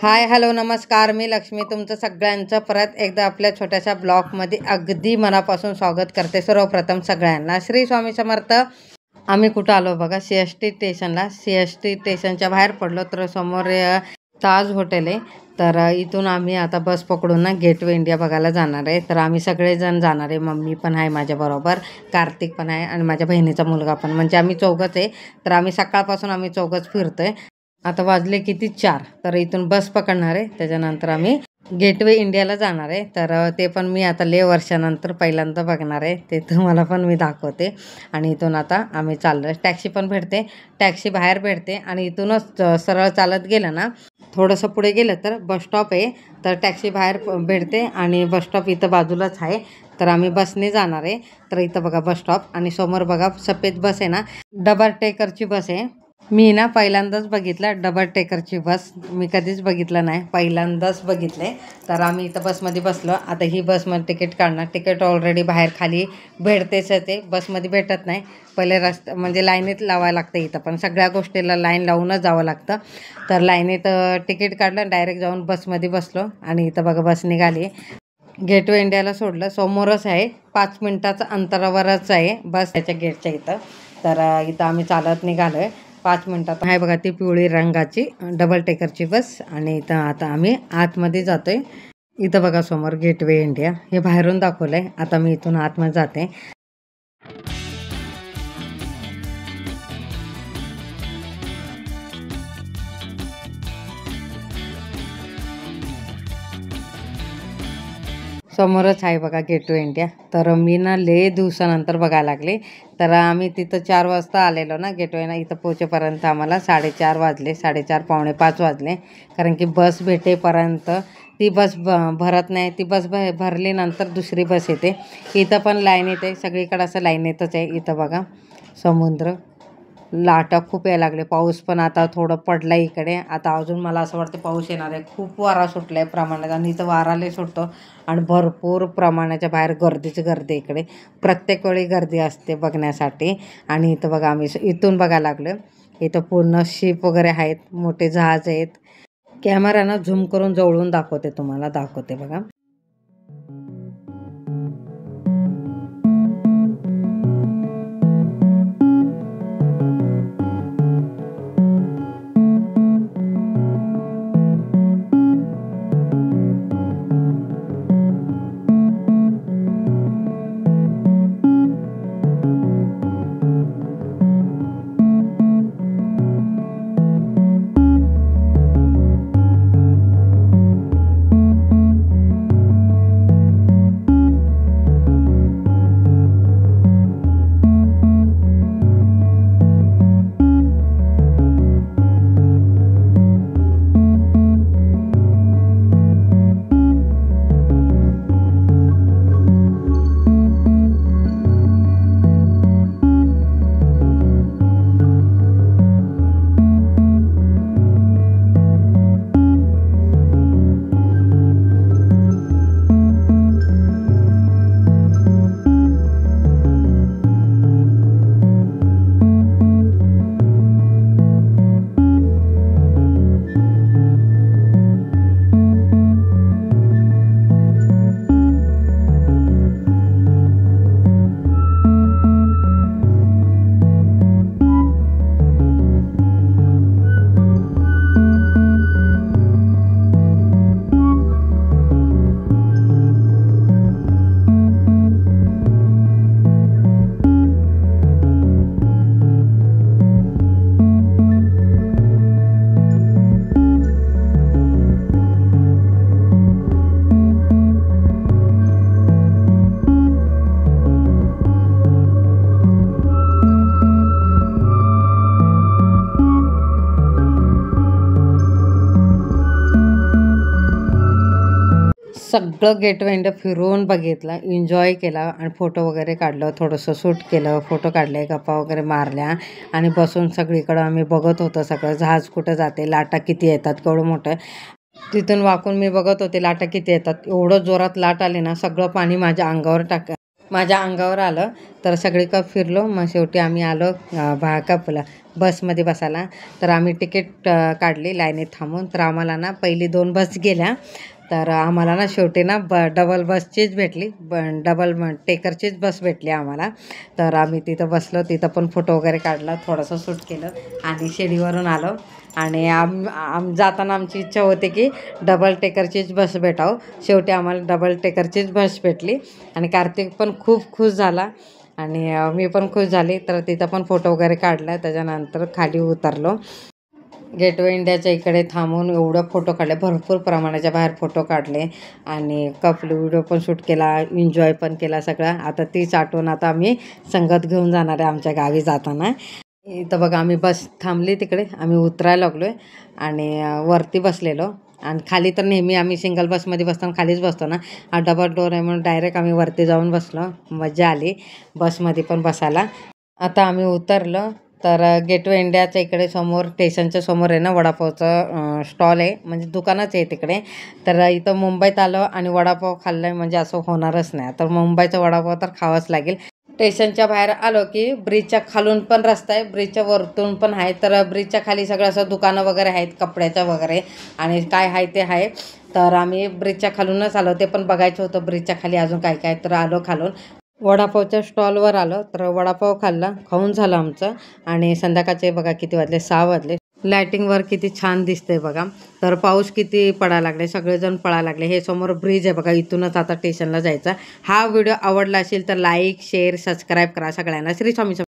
Hi hello नमस्कार, मी लक्ष्मी तुमचं सगळ्यांचं परत एकदा आपल्या छोट्याशा ब्लॉगमध्ये अगदी मनापासून स्वागत करते। सर्वप्रथम सगळ्यांना श्री स्वामी समर्थ। आम्ही कुठं आलो बघा, CST स्टेशनला। CST स्टेशनच्या बाहेर पडलो तर समोर ताज हॉटेल आहे। तर इथून आम्ही आता बस पकडून ना गेटवे इंडिया बघायला जाणार आहे। तर आम्ही सगळेजण जाणार आहे, मम्मी पण आहे माझ्याबरोबर, कार्तिक पण आहे आणि माझ्या बहिणीचा मुलगा पण, म्हणजे आम्ही चौघंच आहे। तर आम्ही सकाळपासून आम्ही चौघंच फिरतोय। आता वाजले किती 4, तर इथून बस पकडणार आहे, त्याच्यानंतर आम्ही गेटवे इंडियाला जाणार आहे। तर ते पण मी आता लय वर्षानंतर पहिल्यांदा बघणार आहे, ते तुम्हाला पण मी दाखवते। आणि इथून आता आम्ही चाललो, टॅक्सी पण भेटते, टॅक्सी बाहेर भेटते आणि इथूनच सरळ चालत गेलं ना थोडंसं पुढे गेलं तर बस स्टॉप आहे। तर टॅक्सी बाहेर भेटते आणि बस स्टॉप इथं बाजूलाच आहे। तर आम्ही बसने जाणार आहे। तर इथं बघा बस स्टॉप आणि समोर बघा सफेद बस आहे ना, डबल टेकरची बस आहे। मी ना पहिल्यांदाच बघितलं डबल टेकरची बस, मी कधीच बघितलं नाही, पहिल्यांदाच बघितले। तर आम्ही इथं बसमध्ये बसलो। आता ही बसमध्ये तिकीट काढणार, तिकीट ऑलरेडी बाहेर खाली भेटतेच, ते बसमध्ये भेटत नाही, पहिले म्हणजे लाईनीत लावायला लागतं। इथं पण सगळ्या गोष्टीला लाईन लावूनच जावं लागतं। तर लाईनीत तिकीट काढलं, डायरेक्ट जाऊन बसमध्ये बसलो आणि इथं बघा बस निघाली, गेटवे इंडियाला सोडलं, समोरच आहे, 5 मिनिटाचं अंतरावरच आहे बस त्याच्या गेटच्या इथं। तर इथं आम्ही चालत निघालो आहे, 5 मिनिटात आहे बघा ती पिवळी रंगाची डबल टेकरची बस। आणि इथं आता आम्ही आतमध्ये जातोय। इथं बघा समोर गेटवे इंडिया, हे बाहेरून दाखवलंय, आता मी इथून आतमध्ये जाते। समोरच आहे बघा गेटवे इंडिया। तर मी ना लय दिवसानंतर बघायला लागले। तर आम्ही तिथं 4 वाजता आलेलो ना गेटवेला, इथं पोहोचेपर्यंत आम्हाला 4:30 वाजले, 4:30 पावणे 5 वाजले, कारण की बस भेटेपर्यंत ती बस भरत नाही, ती बस भरली नंतर दुसरी बस येते। इथं पण लाईन येते, सगळीकडे असं लाईन येतच आहे। इथं बघा समुद्र, लाटा खूप यायला लागले, पाऊस पण आता थोडं पडला इकडे, आता अजून मला असं वाटतं पाऊस येणार आहे। खूप वारा सुटला आहे प्रमाणात, आणि इथं वारा लय सुटतो आणि भरपूर प्रमाणाच्या बाहेर गर्दीची गर्दी, इकडे प्रत्येक वेळी गर्दी असते बघण्यासाठी। आणि इथं बघा आम्ही इथून बघायला लागलो, इथं पूर्ण शिप वगैरे आहेत, मोठे जहाज आहेत। कॅमेरानं झूम करून जवळून दाखवते, तुम्हाला दाखवते बघा। सगळं गेटवे इंडिया फिरून बघितलं, एन्जॉय केला आणि फोटो वगैरे काढलं, थोडंसं शूट केलं, फोटो काढले, गप्पा वगैरे मारल्या आणि बसून सगळीकडं आम्ही बघत होतो सगळं, जहाज कुठं जाते, लाटा किती येतात, केवढं मोठं। तिथून वाकून मी बघत होते लाटा किती येतात, एवढं जोरात लाट आली ना, सगळं पाणी माझ्या अंगावर माझ्या अंगावर आलं तर सगळीकडे फिरलो. मग शेवटी आम्ही आलो भाकापूरला बसमध्ये बसायला. तर आम्ही तिकीट काढली लाईनीत थांबून. तर आम्हाला ना पहिली 2 बस गेल्या. तर आम्हाला ना शेवटी ना डबल बसचीच भेटली. डबल टेकरचीच बस भेटली आम्हाला. तर आम्ही तिथं बसलो. तिथं पण फोटो वगैरे काढला, थोडंसं शूट केलं आणि शिडीवरून आलो. आणि जाताना आमची इच्छा होती की डबल टेकरचीच बस भेटावं. शेवटी आम्हाला डबल टेकरचीच बस भेटली आणि कार्तिक पण खूप खुश झाला आणि मी पण खुश झाली. तर तिथं पण फोटो वगैरे काढला. त्याच्यानंतर खाली उतरलो. गेटवे इंडियाच्या इकडे थांबून एवढं फोटो काढले, भरपूर प्रमाणाच्या बाहेर फोटो काढले आणि कपल व्हिडिओ पण शूट केला, एन्जॉय पण केला सगळं. आता तीच आठवण आता आम्ही संगत घेऊन जाणार आहे आमच्या गावी जाताना. इथं बघा आम्ही बस थांबली तिकडे, आम्ही उतरायला लागलो आहे आणि वरती बसलेलो. आणि खाली तर नेहमी आम्ही सिंगल बसमध्ये बसताना खालीच बसतो ना. हा डबल डोर आहे म्हणून डायरेक्ट आम्ही वरती जाऊन बसलो. मजा आली बसमध्ये पण बसायला. आता आम्ही उतरलो. तर गेटवे इंडियाच्या इकडे समोर स्टेशनच्या समोर आहे ना वडापावचं स्टॉल आहे, म्हणजे दुकानच आहे तिकडे. तर इथं मुंबईत आलो आणि वडापाव खाल्ला आहे म्हणजे असं होणारच नाही. तर मुंबईचा वडापाव तर खावाच लागेल. स्टेशनच्या बाहेर आलो की ब्रिजच्या खालून पण रस्ता आहे, ब्रिजच्या वरतून पण आहे. तर ब्रिजच्या खाली सगळं असं दुकानं वगैरे आहेत कपड्याचं वगैरे आणि काय आहे ते आहे. तर आम्ही ब्रिजच्या खालूनच आलो, ते पण बघायचं होतं ब्रिजच्या खाली अजून काय काय. तर आलो खालून वडापावच्या स्टॉलवर आलो. तर वडापाव खाल्ला, खाऊन झालं आमचं. आणि संध्याकाळचे बघा किती वाजले, 6 वाजले. लायटिंगवर किती छान दिसतंय बघा. तर पाऊस किती पडायला लागले, सगळेजण पळायला लागले. हे समोर ब्रिज आहे बघा, इथूनच आता स्टेशनला जायचं. हा व्हिडिओ आवडला असेल तर लाईक शेअर सबस्क्राईब करा सगळ्यांना. श्री स्वामी